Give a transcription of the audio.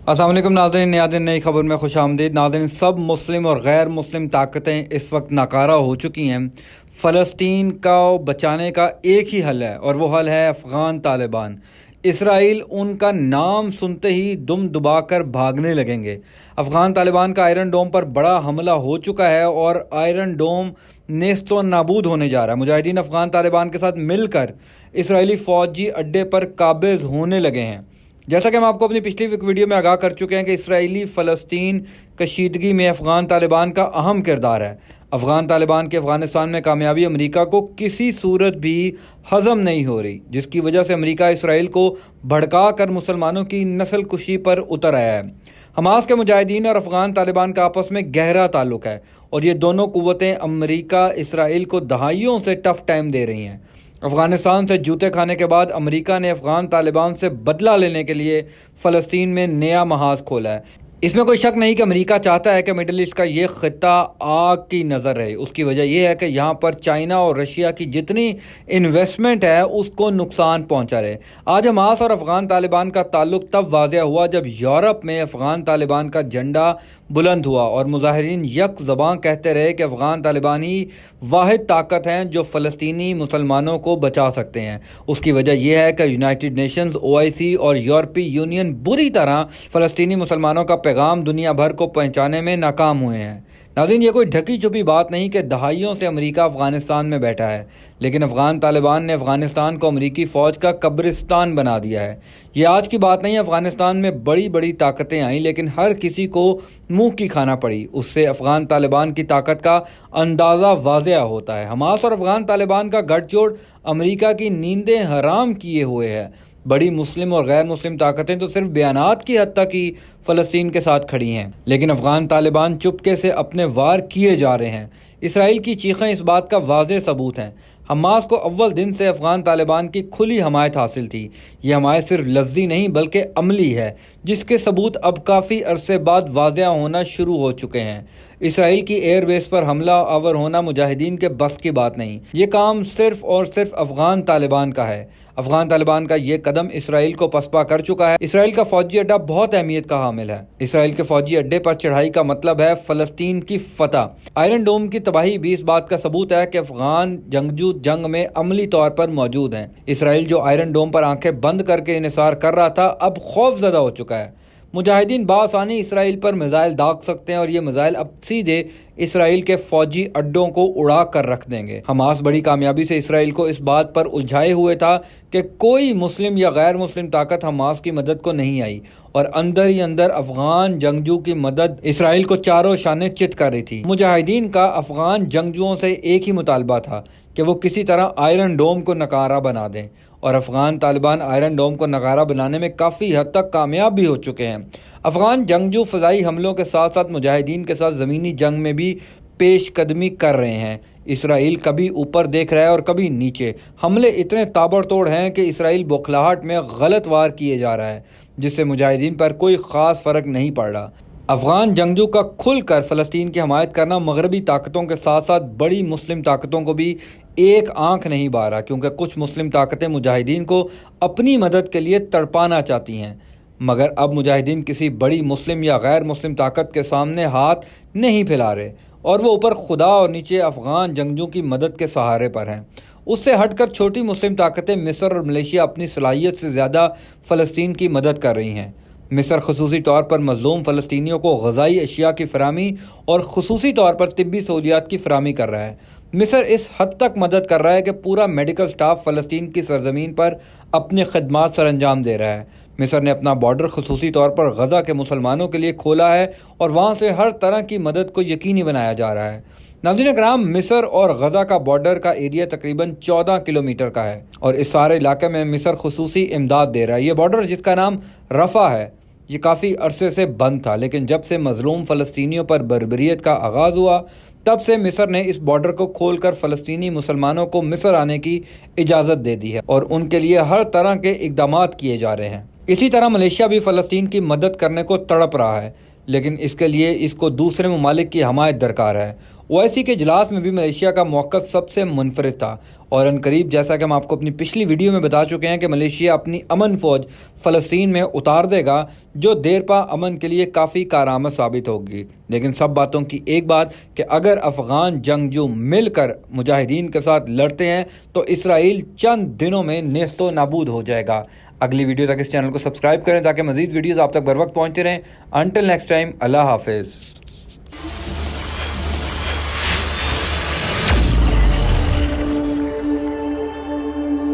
अस्सलाम वालेकुम नाज़रीन, नया दिन नई खबर में खुश आमदीद। नाज़रीन, सब मुस्लिम और गैर मुस्लिम ताकतें इस वक्त नाकारा हो चुकी हैं। फ़लस्तीन को बचाने का एक ही हल है और वो हल है अफ़गान तालिबान। इसराइल उनका नाम सुनते ही दुम दबाकर भागने लगेंगे। अफ़गान तालिबान का आयरन डोम पर बड़ा हमला हो चुका है और आयरन डोम नेस्तो नाबूद होने जा रहा है। मुजाहिदीन अफ़गान तालिबान के साथ मिलकर इसराइली फ़ौजी अड्डे पर काबिज़ होने लगे हैं। जैसा कि हम आपको अपनी पिछली वीडियो में आगाह कर चुके हैं कि इसराइली फ़लस्तीन कशीदगी में अफ़गान तालिबान का अहम किरदार है। अफ़गान तालिबान के अफ़गानिस्तान में कामयाबी अमेरिका को किसी सूरत भी हज़म नहीं हो रही, जिसकी वजह से अमेरिका इसराइल को भड़का कर मुसलमानों की नस्ल कुशी पर उतर आया है। हमास के मुजाहिदीन और अफ़गान तालिबान का आपस में गहरा ताल्लुक़ है और ये दोनों क़ुव्वतें अमेरिका इसराइल को दहाइयों से टफ़ टाइम दे रही हैं। अफ़गानिस्तान से जूते खाने के बाद अमेरिका ने अफ़गान तालिबान से बदला लेने के लिए फ़लस्तीन में नया महाज खोला है। इसमें कोई शक नहीं कि अमेरिका चाहता है कि मिडल ईस्ट का ये ख़ित्ता आग की नज़र रहे। उसकी वजह यह है कि यहाँ पर चाइना और रशिया की जितनी इन्वेस्टमेंट है उसको नुकसान पहुँचा रहे। आज हमास और अफ़गान तालिबान का ताल्लुक़ तब वाज़ेह हुआ जब यूरोप में अफ़गान तालिबान का झंडा बुलंद हुआ और मुजाहिरीन यक ज़बान कहते रहे कि अफ़गान तालिबान ही वाहिद ताकत हैं जो फ़लस्तीनी मुसलमानों को बचा सकते हैं। उसकी वजह यह है कि यूनाइटेड नेशंस, OIC और यूरोपीय यूनियन बुरी तरह फ़लस्तीनी मुसलमानों का पैगाम दुनिया भर को पहुँचाने में नाकाम हुए हैं। नाज़रीन, ये कोई ढकी छुपी बात नहीं कि दहाइयों से अमेरिका अफ़गानिस्तान में बैठा है, लेकिन अफ़गान तालिबान ने अफ़गानिस्तान को अमेरिकी फ़ौज का कब्रिस्तान बना दिया है। ये आज की बात नहीं। अफ़गानिस्तान में बड़ी बड़ी ताकतें आईं, लेकिन हर किसी को मुंह की खाना पड़ी। उससे अफ़गान तालिबान की ताकत का अंदाज़ा वाज़ेह होता है। हमास और अफ़गान तालिबान का गठजोड़ अमेरिका की नींदें हराम किए हुए है। बड़ी मुस्लिम और गैर मुस्लिम ताकतें तो सिर्फ बयानात की हद तक ही फ़लस्तीन के साथ खड़ी हैं, लेकिन अफ़गान तालिबान चुपके से अपने वार किए जा रहे हैं। इसराइल की चीखें इस बात का वाज़ेह सबूत हैं। हमास को अव्वल दिन से अफ़गान तालिबान की खुली हमायत हासिल थी। ये हमायत सिर्फ लफ्ज़ी नहीं बल्कि अमली है, जिसके सबूत अब काफ़ी अरसे बाद वाज़ेह होना शुरू हो चुके हैं। इसराइल की एयरबेस पर हमला आवर होना मुजाहिदीन के बस की बात नहीं। ये काम सिर्फ और सिर्फ अफ़गान तालिबान का है। अफ़गान तालिबान का ये कदम इसराइल को पसपा कर चुका है। इसराइल का फ़ौजी अड्डा बहुत अहमियत का हामिल है। इसराइल के फ़ौजी अड्डे पर चढ़ाई का मतलब है फ़लस्तीन की फ़तह। आयरन डोम की तबाही भी इस बात का सबूत है कि अफ़गान जंगजू जंग में अमली तौर पर मौजूद हैं। इसराइल जो आयरन डोम पर आंखें बंद करके इन्हिसार कर रहा था, अब खौफज़दा हो चुका है। मुजाहिदीन बासानी इसराइल पर मिसाइल दाग सकते हैं और ये मिसाइल अब सीधे इसराइल के फौजी अड्डों को उड़ा कर रख देंगे। हमास बड़ी कामयाबी से इसराइल को इस बात पर उलझाए हुए था कि कोई मुस्लिम या गैर मुस्लिम ताकत हमास की मदद को नहीं आई और अंदर ही अंदर अफगान जंगजू की मदद इसराइल को चारों शाने चित कर रही थी। मुजाहिदीन का अफगान जंगजुओं से एक ही मुतालबा था कि वो किसी तरह आयरन डोम को नकारा बना दें, और अफ़गान तालिबान आयरन डोम को नकारा बनाने में काफ़ी हद तक कामयाब भी हो चुके हैं। अफ़गान जंगजू फ़ज़ाई हमलों के साथ साथ मुजाहिदीन के साथ ज़मीनी जंग में भी पेश कदमी कर रहे हैं। इसराइल कभी ऊपर देख रहा है और कभी नीचे। हमले इतने ताबड़तोड़ हैं कि इसराइल बौखलाहट में गलत वार किए जा रहा है, जिससे मुजाहिदीन पर कोई ख़ास फ़र्क नहीं पड़ रहा। अफ़गान जंगजू का खुलकर फ़लस्तीन की हमायत करना मगरबी ताकतों के साथ साथ बड़ी मुस्लिम ताकतों को भी एक आंख नहीं बारा, क्योंकि कुछ मुस्लिम ताकतें मुजाहिदीन को अपनी मदद के लिए तड़पाना चाहती हैं, मगर अब मुजाहिदीन किसी बड़ी मुस्लिम या गैर मुस्लिम ताकत के सामने हाथ नहीं फैला रहे और वो ऊपर खुदा और नीचे अफ़गान जंगजू की मदद के सहारे पर हैं। उससे हटकर छोटी मुस्लिम ताकतें मिस्र और मलेशिया अपनी सलाहियत से ज़्यादा फ़लस्तीन की मदद कर रही हैं। मिस्र खसूसी तौर पर मज़लूम फ़लस्तीनियों को ग़ज़ाई अशिया की फ़राहमी और खसूसी तौर पर तिब्बी सहूलियात की फ़राहमी कर रहा है। मिस्र इस हद तक मदद कर रहा है कि पूरा मेडिकल स्टाफ फ़लस्तीन की सरजमीन पर अपने खदमात सर अंजाम दे रहा है। मिस्र ने अपना बॉर्डर खसूसी तौर पर गज़ा के मुसलमानों के लिए खोला है और वहाँ से हर तरह की मदद को यकीनी बनाया जा रहा है। नाज़रीन कराम, मिस्र और गज़ा का बॉर्डर का एरिया तकरीबन 14 किलोमीटर का है और इस सारे इलाके में मिस्र खसूसी इमदाद दे रहा है। ये बॉर्डर, जिसका नाम रफ़ा है, ये काफ़ी अरसे से बंद था, लेकिन जब से मज़लूम फ़लस्तीनियों पर बर्बरियत का आगाज़ हुआ तब से मिस्र ने इस बॉर्डर को खोलकर फ़लस्तीनी मुसलमानों को मिस्र आने की इजाज़त दे दी है और उनके लिए हर तरह के इक़दामात किए जा रहे हैं। इसी तरह मलेशिया भी फ़लस्तीन की मदद करने को तड़प रहा है, लेकिन इसके लिए इसको दूसरे ममालिक की हमायत दरकार है OIC کے اجلاس میں بھی ملیشیا کا موقف سب سے منفرد تھا اور عنقریب جیسا کہ ہم آپ کو اپنی پچھلی ویڈیو میں بتا چکے ہیں کہ ملیشیا اپنی امن فوج فلسطین میں اتار دے گا جو دیرپا امن کے لیے کافی کارآمد ثابت ہوگی۔ لیکن سب باتوں کی ایک بات کہ اگر افغان جنگجو مل کر مجاہدین کے ساتھ لڑتے ہیں تو اسرائیل چند دنوں میں نیست و نابود ہو جائے گا۔ اگلی ویڈیو تک اس چینل کو سبسکرائب کریں تاکہ مزید ویڈیوز آپ تک بر وقت پہنچتے رہیں۔ انٹل نیکسٹ ٹائم، اللہ حافظ۔